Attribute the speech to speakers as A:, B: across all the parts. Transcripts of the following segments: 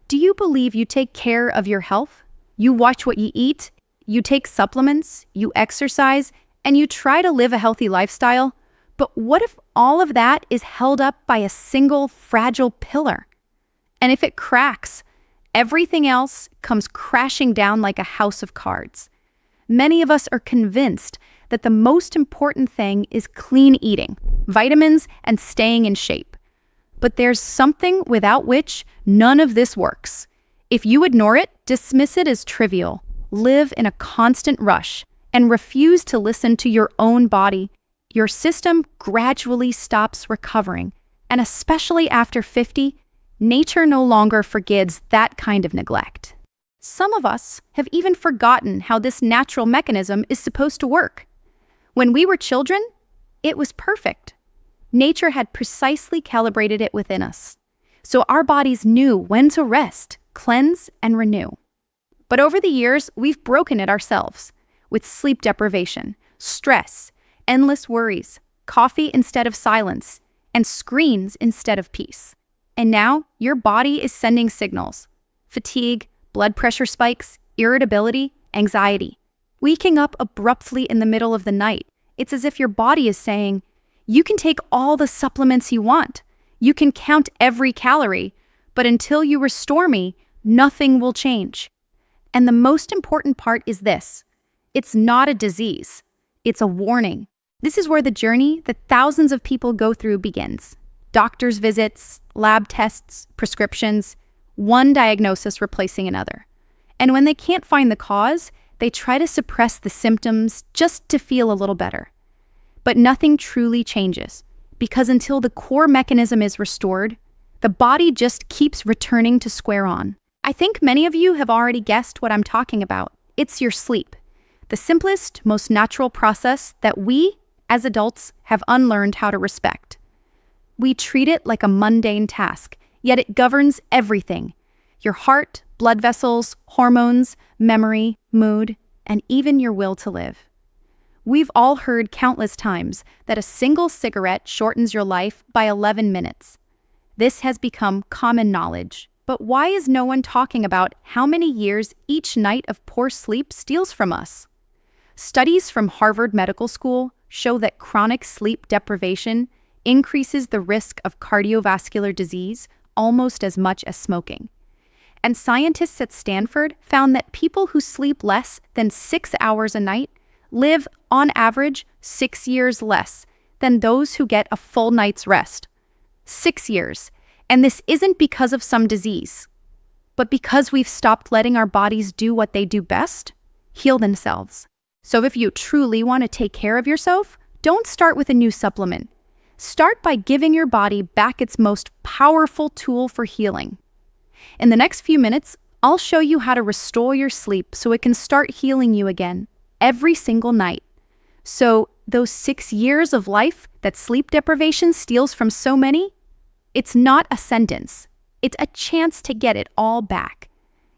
A: Do you believe you take care of your health? You watch what you eat, you take supplements, you exercise, and you try to live a healthy lifestyle? But what if all of that is held up by a single fragile pillar? And if it cracks, everything else comes crashing down like a house of cards. Many of us are convinced that the most important thing is clean eating, vitamins, and staying in shape. But there's something without which none of this works. If you ignore it, dismiss it as trivial, live in a constant rush, and refuse to listen to your own body, your system gradually stops recovering. And especially after 50, nature no longer forgives that kind of neglect. Some of us have even forgotten how this natural mechanism is supposed to work. When we were children, it was perfect. Nature had precisely calibrated it within us, so our bodies knew when to rest, cleanse, and renew. But over the years, we've broken it ourselves with sleep deprivation, stress, endless worries, coffee instead of silence, and screens instead of peace. And now, your body is sending signals: fatigue, blood pressure spikes, irritability, anxiety. Waking up abruptly in the middle of the night, it's as if your body is saying, you can take all the supplements you want, you can count every calorie, but until you restore me, nothing will change. And the most important part is this: it's not a disease, it's a warning. This is where the journey that thousands of people go through begins. Doctor's visits, lab tests, prescriptions, one diagnosis replacing another. And when they can't find the cause, they try to suppress the symptoms just to feel a little better. But nothing truly changes, because until the core mechanism is restored, the body just keeps returning to square one. I think many of you have already guessed what I'm talking about. It's your sleep, the simplest, most natural process that we, as adults, have unlearned how to respect. We treat it like a mundane task, yet it governs everything: your heart, blood vessels, hormones, memory, mood, and even your will to live. We've all heard countless times that a single cigarette shortens your life by 11 minutes. This has become common knowledge, but why is no one talking about how many years each night of poor sleep steals from us? Studies from Harvard Medical School show that chronic sleep deprivation increases the risk of cardiovascular disease almost as much as smoking. And scientists at Stanford found that people who sleep less than 6 hours a night live, on average, 6 years less than those who get a full night's rest. 6 years. And this isn't because of some disease, but because we've stopped letting our bodies do what they do best: heal themselves. So if you truly want to take care of yourself, don't start with a new supplement. Start by giving your body back its most powerful tool for healing. In the next few minutes, I'll show you how to restore your sleep so it can start healing you again, every single night. So those 6 years of life that sleep deprivation steals from so many, it's not a sentence. It's a chance to get it all back.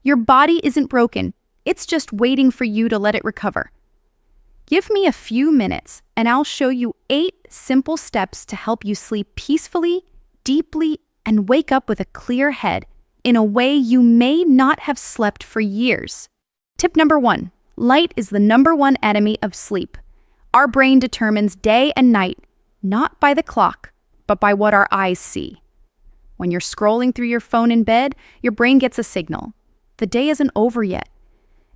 A: Your body isn't broken. It's just waiting for you to let it recover. Give me a few minutes and I'll show you 8 simple steps to help you sleep peacefully, deeply, and wake up with a clear head in a way you may not have slept for years. Tip number 1. Light is the number one enemy of sleep. Our brain determines day and night, not by the clock, but by what our eyes see. When you're scrolling through your phone in bed, your brain gets a signal. The day isn't over yet.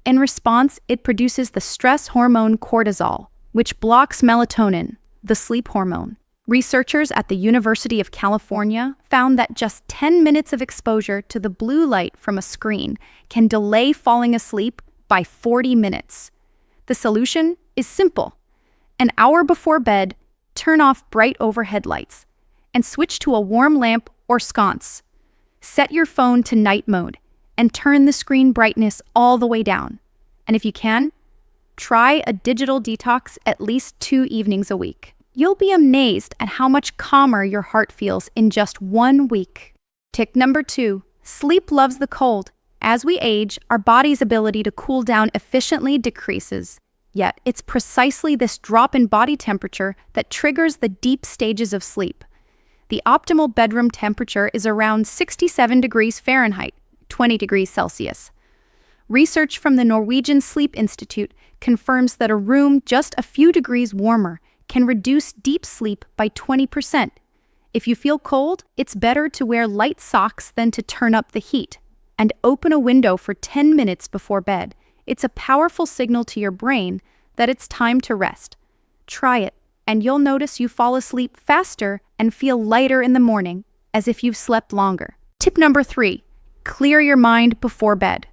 A: In response, it produces the stress hormone cortisol, which blocks melatonin, the sleep hormone. Researchers at the University of California found that just 10 minutes of exposure to the blue light from a screen can delay falling asleep by 40 minutes. The solution is simple. An hour before bed, turn off bright overhead lights and switch to a warm lamp or sconce. Set your phone to night mode and turn the screen brightness all the way down. And if you can, try a digital detox at least 2 evenings a week. You'll be amazed at how much calmer your heart feels in just 1 week. Tip number 2, sleep loves the cold. As we age, our body's ability to cool down efficiently decreases. Yet, it's precisely this drop in body temperature that triggers the deep stages of sleep. The optimal bedroom temperature is around 67 degrees Fahrenheit, 20 degrees Celsius. Research from the Norwegian Sleep Institute confirms that a room just a few degrees warmer can reduce deep sleep by 20%. If you feel cold, it's better to wear light socks than to turn up the heat. And open a window for 10 minutes before bed. It's a powerful signal to your brain that it's time to rest. Try it, and you'll notice you fall asleep faster and feel lighter in the morning, as if you've slept longer. Tip number 3, clear your mind before bed.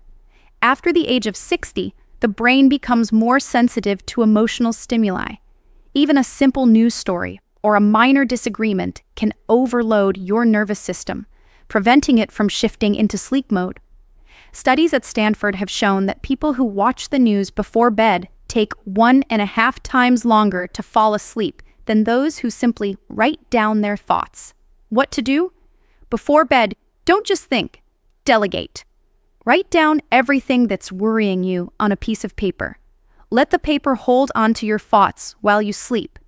A: After the age of 60, the brain becomes more sensitive to emotional stimuli. Even a simple news story or a minor disagreement can overload your nervous system, preventing it from shifting into sleep mode. Studies at Stanford have shown that people who watch the news before bed take 1.5 times longer to fall asleep than those who simply write down their thoughts. What to do? Before bed, don't just think, delegate. Write down everything that's worrying you on a piece of paper. Let the paper hold onto your thoughts while you sleep.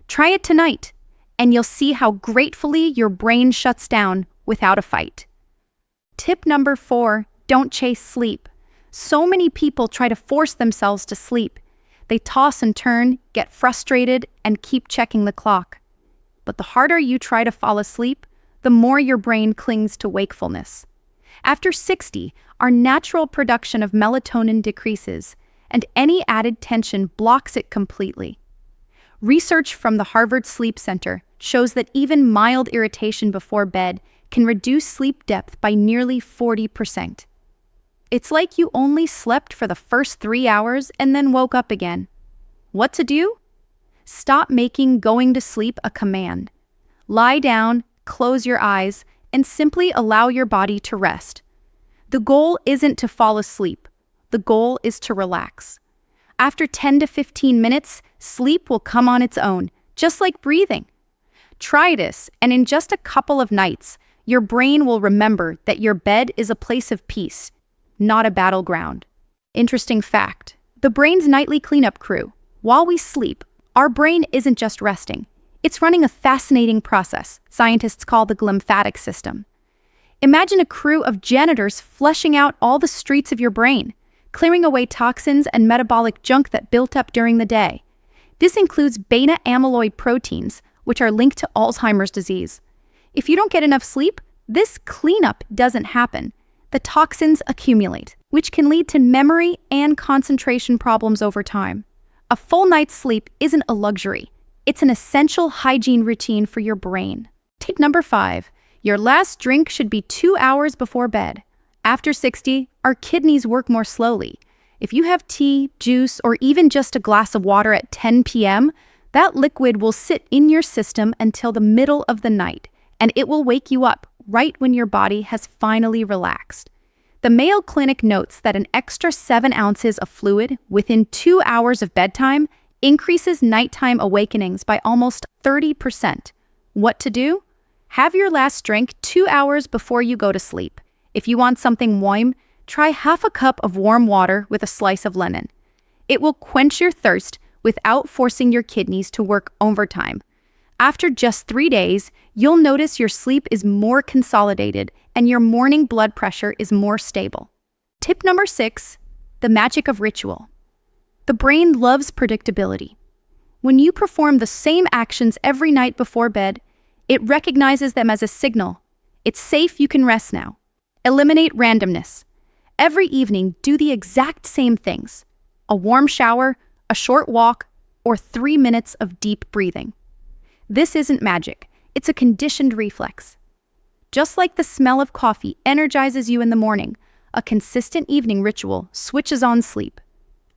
A: Try it tonight, and you'll see how gratefully your brain shuts down without a fight. Tip number 4, don't chase sleep. So many people try to force themselves to sleep. They toss and turn, get frustrated, and keep checking the clock. But the harder you try to fall asleep, the more your brain clings to wakefulness. After 60, our natural production of melatonin decreases, and any added tension blocks it completely. Research from the Harvard Sleep Center shows that even mild irritation before bed can reduce sleep depth by nearly 40%. It's like you only slept for the first 3 hours and then woke up again. What to do? Stop making going to sleep a command. Lie down, close your eyes, and simply allow your body to rest. The goal isn't to fall asleep. The goal is to relax. After 10 to 15 minutes, sleep will come on its own, just like breathing. Try this, and in just a couple of nights, your brain will remember that your bed is a place of peace, not a battleground. Interesting fact, the brain's nightly cleanup crew. While we sleep, our brain isn't just resting. It's running a fascinating process scientists call the glymphatic system. Imagine a crew of janitors flushing out all the streets of your brain, clearing away toxins and metabolic junk that built up during the day. This includes beta-amyloid proteins, which are linked to Alzheimer's disease. If you don't get enough sleep, this cleanup doesn't happen. The toxins accumulate, which can lead to memory and concentration problems over time. A full night's sleep isn't a luxury. It's an essential hygiene routine for your brain. Tip number 5, your last drink should be 2 hours before bed. After 60, our kidneys work more slowly. If you have tea, juice, or even just a glass of water at 10 p.m., that liquid will sit in your system until the middle of the night, and it will wake you up right when your body has finally relaxed. The Mayo Clinic notes that an extra 7 ounces of fluid within 2 hours of bedtime increases nighttime awakenings by almost 30%. What to do? Have your last drink 2 hours before you go to sleep. If you want something warm, try half a cup of warm water with a slice of lemon. It will quench your thirst without forcing your kidneys to work overtime. After just 3 days, you'll notice your sleep is more consolidated and your morning blood pressure is more stable. Tip number 6, the magic of ritual. The brain loves predictability. When you perform the same actions every night before bed, it recognizes them as a signal. It's safe, you can rest now. Eliminate randomness. Every evening, do the exact same things. A warm shower, a short walk, or 3 minutes of deep breathing. This isn't magic. It's a conditioned reflex. Just like the smell of coffee energizes you in the morning, a consistent evening ritual switches on sleep.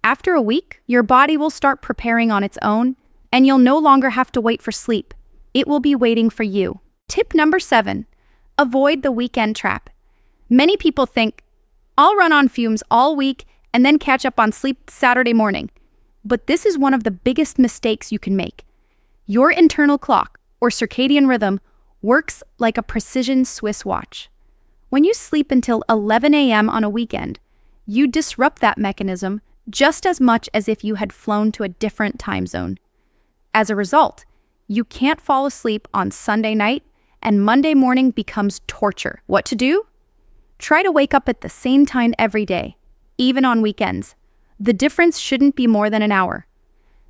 A: After a week, your body will start preparing on its own, and you'll no longer have to wait for sleep. It will be waiting for you. Tip number 7, avoid the weekend trap. Many people think, I'll run on fumes all week and then catch up on sleep Saturday morning. But this is one of the biggest mistakes you can make. Your internal clock, or circadian rhythm, works like a precision Swiss watch. When you sleep until 11 a.m. on a weekend, you disrupt that mechanism just as much as if you had flown to a different time zone. As a result, you can't fall asleep on Sunday night, and Monday morning becomes torture. What to do? Try to wake up at the same time every day, even on weekends. The difference shouldn't be more than an hour.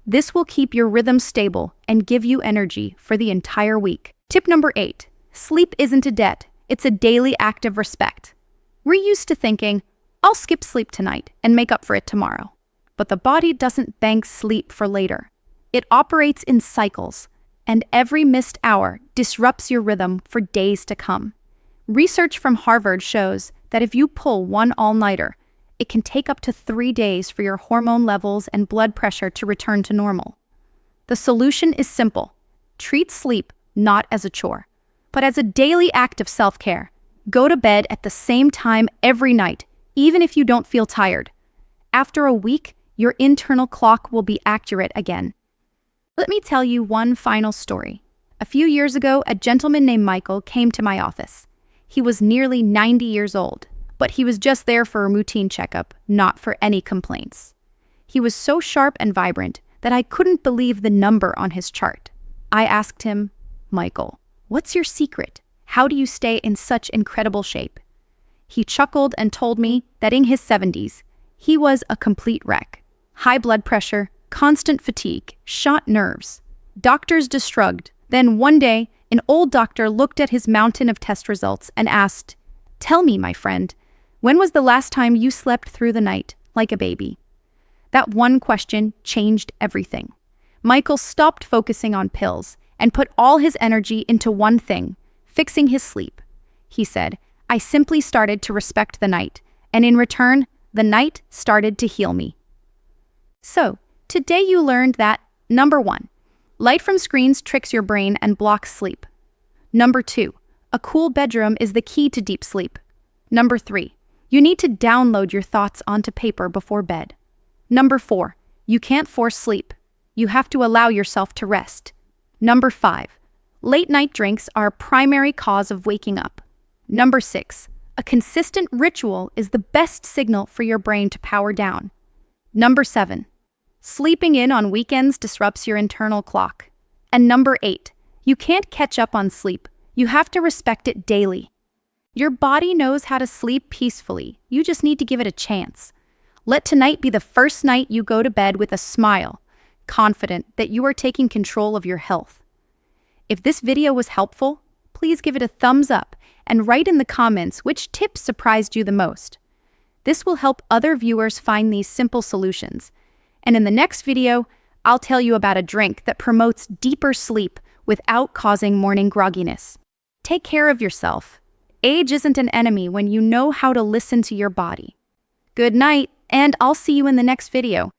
A: This will keep your rhythm stable and give you energy for the entire week. Tip number 8. Sleep isn't a debt, it's a daily act of respect. We're used to thinking, I'll skip sleep tonight and make up for it tomorrow. But the body doesn't bank sleep for later. It operates in cycles, and every missed hour disrupts your rhythm for days to come. Research from Harvard shows that if you pull one all-nighter, it can take up to 3 days for your hormone levels and blood pressure to return to normal. The solution is simple. Treat sleep not as a chore, but as a daily act of self-care. Go to bed at the same time every night, even if you don't feel tired. After a week, your internal clock will be accurate again. Let me tell you one final story. A few years ago, a gentleman named Michael came to my office. He was nearly 90 years old, but he was just there for a routine checkup, not for any complaints. He was so sharp and vibrant that I couldn't believe the number on his chart. I asked him, Michael, what's your secret? How do you stay in such incredible shape? He chuckled and told me that in his 70s, he was a complete wreck. High blood pressure, constant fatigue, shot nerves. Doctors just shrugged. Then one day, an old doctor looked at his mountain of test results and asked, "Tell me, my friend, when was the last time you slept through the night like a baby?" That one question changed everything. Michael stopped focusing on pills and put all his energy into one thing, fixing his sleep. He said, "I simply started to respect the night, and in return, the night started to heal me." So, today you learned that, number 1, light from screens tricks your brain and blocks sleep. Number 2, a cool bedroom is the key to deep sleep. Number 3, you need to download your thoughts onto paper before bed. Number 4, you can't force sleep. You have to allow yourself to rest. Number 5, late night drinks are a primary cause of waking up. Number 6, a consistent ritual is the best signal for your brain to power down. Number 7, sleeping in on weekends disrupts your internal clock. And number 8, you can't catch up on sleep. You have to respect it daily. Your body knows how to sleep peacefully. You just need to give it a chance. Let tonight be the first night you go to bed with a smile, confident that you are taking control of your health. If this video was helpful, please give it a thumbs up and write in the comments which tips surprised you the most. This will help other viewers find these simple solutions. And in the next video, I'll tell you about a drink that promotes deeper sleep without causing morning grogginess. Take care of yourself. Age isn't an enemy when you know how to listen to your body. Good night, and I'll see you in the next video.